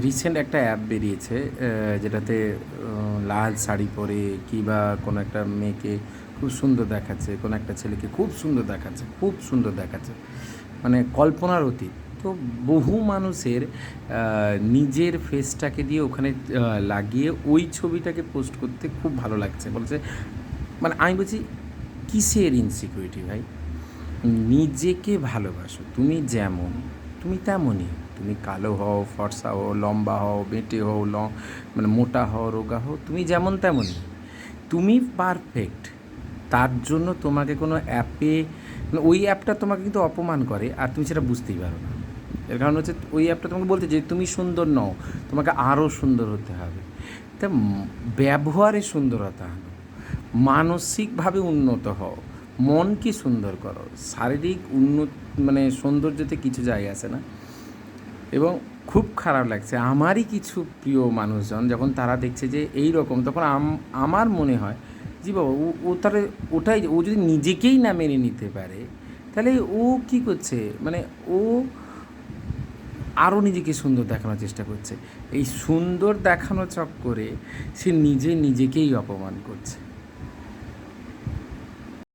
Recent একটা app বেরিয়েছে যেটাতে লাল শাড়ি পরে কিংবা কোনো একটা মেয়েকে খুব সুন্দর দেখাচ্ছে, কোনো একটা ছেলেকে খুব সুন্দর দেখাচ্ছে, খুব সুন্দর দেখাচ্ছে, মানে কল্পনার অতীত। তো বহু মানুষের নিজের ফেসটাকে দিয়ে ওখানে লাগিয়ে ওই ছবিটাকে পোস্ট করতে খুব ভালো লাগছে, বলছে। মানে আমি বলছি, কিসের ইনসিকিউরিটি ভাই? নিজেকে ভালোবাসো, তুমি যেমন তুমি তেমনই। তুমি কালো হও, ফর্সা হও, লম্বা হও, বেঁটে হও, মানে মোটা হও, রোগা হও, তুমি যেমন তেমনই। তুমি পারফেক্ট। তার জন্য তোমাকে কোনো অ্যাপে, মানে ওই অ্যাপটা তোমাকে কিন্তু অপমান করে আর তুমি সেটা বুঝতেই পারো না। এর কারণ হচ্ছে ওই অ্যাপটা তোমাকে বলতে যে তুমি সুন্দর নও, তোমাকে আরও সুন্দর হতে হবে। তা ব্যবহারে সুন্দরতা আনো, মানসিকভাবে উন্নত হও, মনকে সুন্দর করো। শারীরিক মানে সৌন্দর্যতে কিছু যায় আসে না। এবং খুব খারাপ লাগছে আমারই কিছু প্রিয় মানুষজন যখন তারা দেখছে যে এই রকম, তখন আমার মনে হয় জি বাবা, ও ও তাহলে ওটাই, ও যদি নিজেকেই না মেনে নিতে পারে তাহলে ও কী করছে? মানে ও আরও নিজেকে সুন্দর দেখানোর চেষ্টা করছে। এই সুন্দর দেখানো চক্করে সে নিজেকেই অপমান করছে।